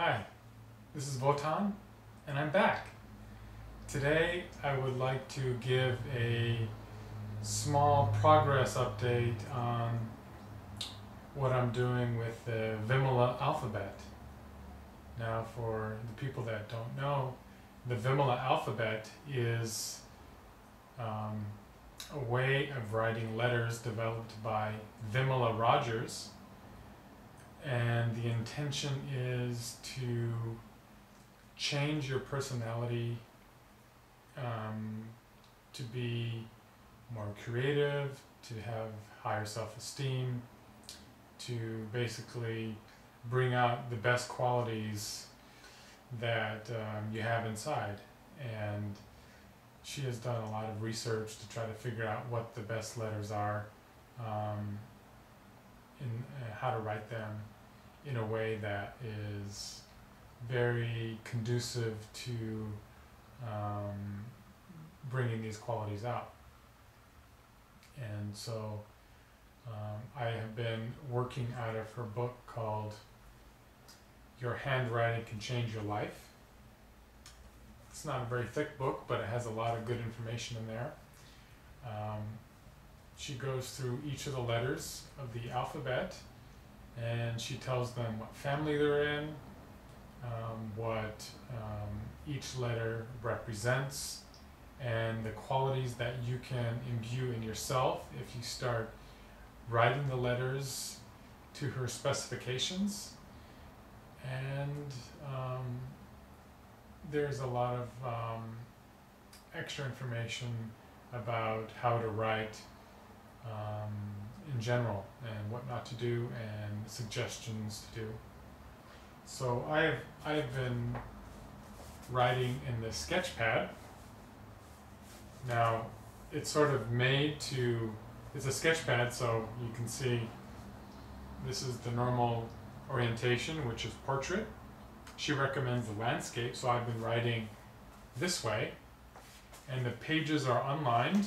Hi, this is Votan, and I'm back. Today I would like to give a small progress update on what I'm doing with the Vimala alphabet. Now, for the people that don't know, the Vimala alphabet is a way of writing letters developed by Vimala Rodgers, and the intention is to change your personality to be more creative, to have higher self-esteem, to basically bring out the best qualities that you have inside. And she has done a lot of research to try to figure out what the best letters are, and how to write them in a way that is very conducive to bringing these qualities out. And so I have been working out of her book called Your Handwriting Can Change Your Life. It's not a very thick book, but it has a lot of good information in there. She goes through each of the letters of the alphabet, and she tells them what family they're in, what each letter represents, and the qualities that you can imbue in yourself if you start writing the letters to her specifications. And there's a lot of extra information about how to write in general, and what not to do, and suggestions to do. So I've been writing in the sketch pad. Now, it's sort of made to, it's a sketch pad, so you can see this is the normal orientation, which is portrait. She recommends the landscape, so I've been writing this way, and the pages are unlined.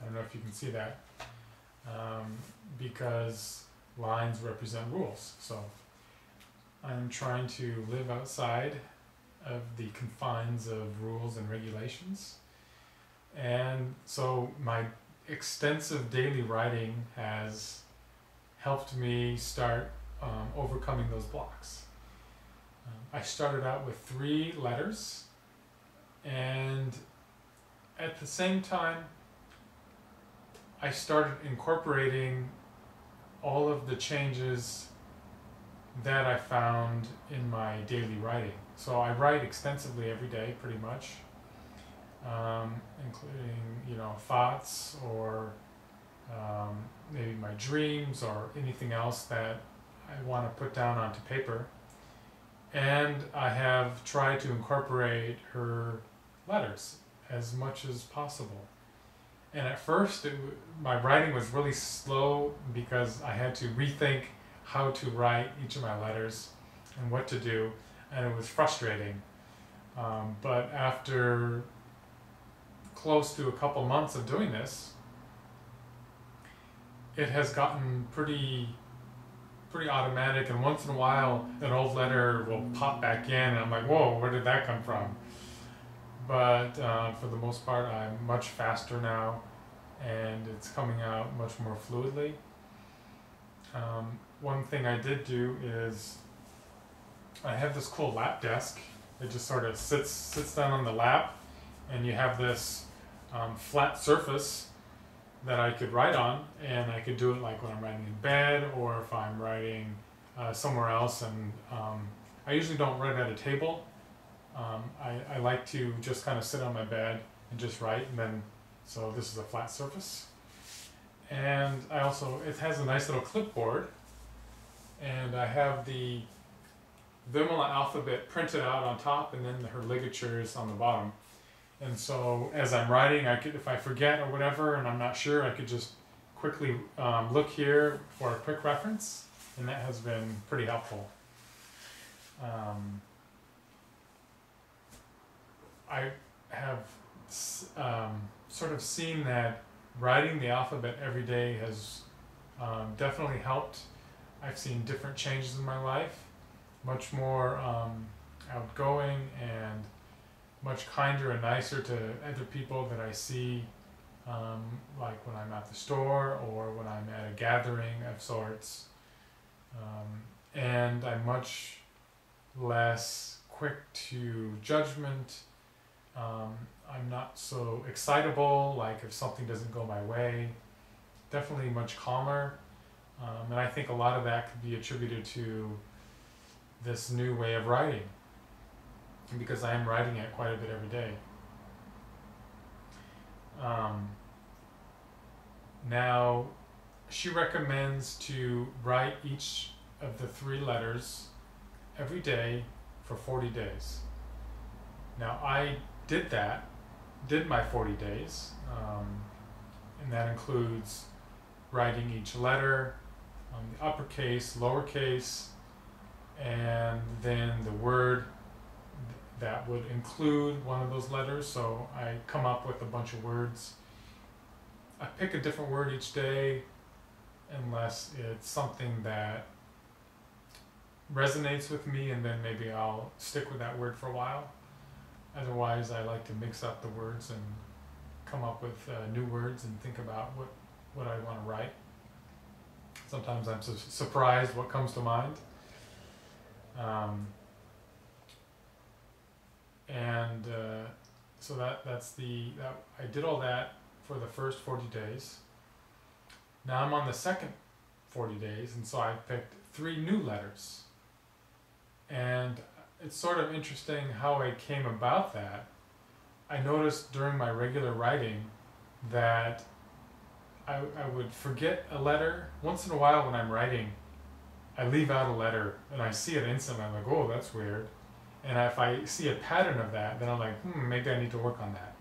I don't know if you can see that, because lines represent rules. So I'm trying to live outside of the confines of rules and regulations. And so my extensive daily writing has helped me start overcoming those blocks. I started out with 3 letters, and at the same time I started incorporating all of the changes that I found in my daily writing. So I write extensively every day, pretty much, including thoughts, or maybe my dreams, or anything else that I want to put down onto paper. And I have tried to incorporate her letters as much as possible. And at first, my writing was really slow because I had to rethink how to write each of my letters and what to do, and it was frustrating. But after close to a couple months of doing this, it has gotten pretty automatic, and once in a while an old letter will pop back in, and I'm like, whoa, where did that come from? But for the most part, I'm much faster now, and it's coming out much more fluidly. One thing I did do is I have this cool lap desk. It just sort of sits down on the lap, and you have this flat surface that I could write on, and I could do it like when I'm writing in bed, or if I'm writing somewhere else. And I usually don't write at a table. I like to just kind of sit on my bed and just write, and then, so this is a flat surface. And it has a nice little clipboard, and I have the Vimala alphabet printed out on top, and then her ligatures on the bottom. And so as I'm writing, if I forget or whatever and I'm not sure, I could just quickly look here for a quick reference, and that has been pretty helpful. I have sort of seen that writing the alphabet every day has definitely helped I've seen different changes in my life, much more outgoing and much kinder and nicer to other people that I see, like when I'm at the store or when I'm at a gathering of sorts. And I'm much less quick to judgment. I'm not so excitable, like if something doesn't go my way. Definitely much calmer. And I think a lot of that could be attributed to this new way of writing, because I am writing it quite a bit every day. Now, she recommends to write each of the 3 letters every day for 40 days. Now, I did my 40 days, and that includes writing each letter, the uppercase, lowercase, and then the word that would include one of those letters. So I come up with a bunch of words. I pick a different word each day, unless it's something that resonates with me, and then maybe I'll stick with that word for a while. Otherwise, I like to mix up the words and come up with new words and think about what I want to write. Sometimes I'm surprised what comes to mind. So I did all that for the first 40 days. Now I'm on the second 40 days, and so I picked 3 new letters. And it's sort of interesting how I came about that. I noticed during my regular writing that I would forget a letter. Once in a while when I'm writing, I leave out a letter and I see it instantly. I'm like, oh, that's weird. And if I see a pattern of that, then I'm like, maybe I need to work on that.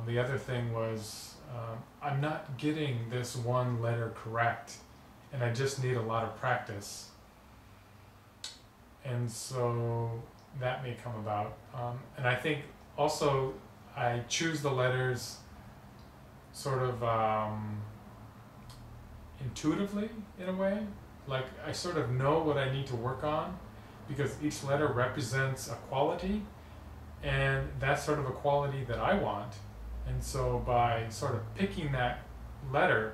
The other thing was, I'm not getting this one letter correct, and I just need a lot of practice. And so that may come about. And I think also I choose the letters sort of intuitively, in a way. Like I sort of know what I need to work on, because each letter represents a quality, and that's sort of a quality that I want. And so by sort of picking that letter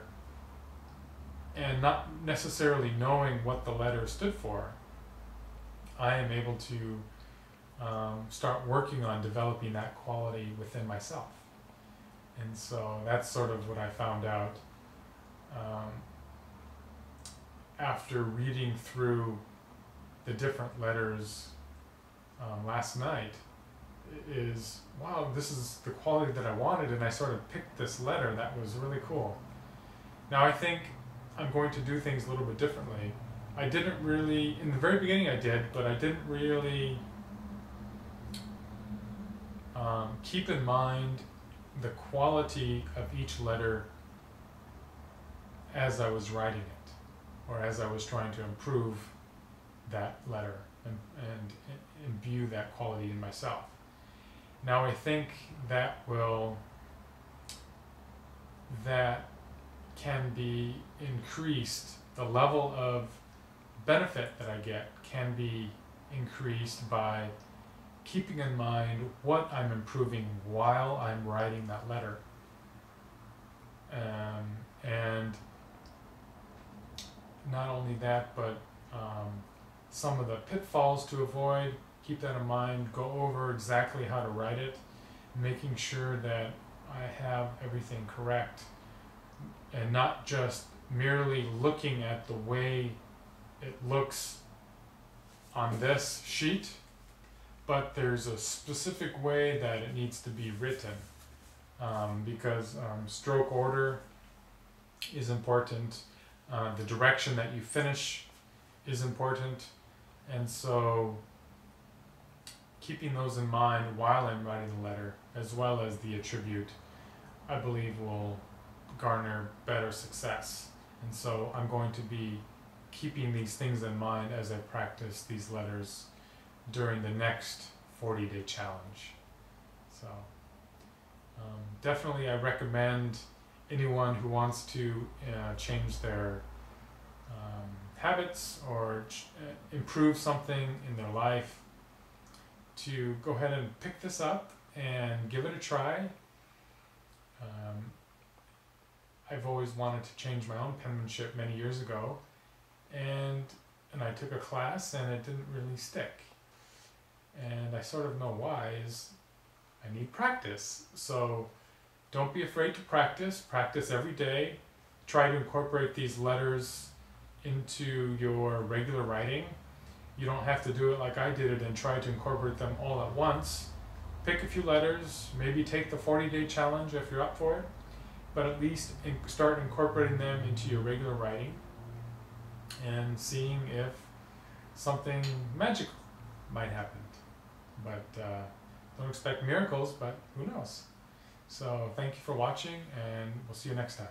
and not necessarily knowing what the letter stood for, I am able to start working on developing that quality within myself. And so that's sort of what I found out after reading through the different letters last night. Is, wow, this is the quality that I wanted, and I sort of picked this letter that was really cool. Now I think I'm going to do things a little bit differently. I didn't really, in the very beginning I did, but I didn't really keep in mind the quality of each letter as I was writing it, or as I was trying to improve that letter and imbue that quality in myself. Now I think that can be increased. The level of benefit that I get can be increased by keeping in mind what I'm improving while I'm writing that letter. And not only that, but some of the pitfalls to avoid. Keep that in mind, go over exactly how to write it, making sure that I have everything correct, and not just merely looking at the way it looks on this sheet, but there's a specific way that it needs to be written, because stroke order is important, the direction that you finish is important, and so keeping those in mind while I'm writing the letter, as well as the attribute, I believe will garner better success. And so I'm going to be keeping these things in mind as I practice these letters during the next 40-day challenge. So definitely I recommend anyone who wants to change their habits or improve something in their life, to go ahead and pick this up and give it a try. I've always wanted to change my own penmanship many years ago, and I took a class and it didn't really stick. And I sort of know why, is I need practice. So don't be afraid to practice. Practice every day. Try to incorporate these letters into your regular writing. You don't have to do it like I did it and try to incorporate them all at once. Pick a few letters, maybe take the 40-day challenge if you're up for it, but at least start incorporating them into your regular writing and seeing if something magical might happen. But don't expect miracles, but who knows. So thank you for watching, and we'll see you next time.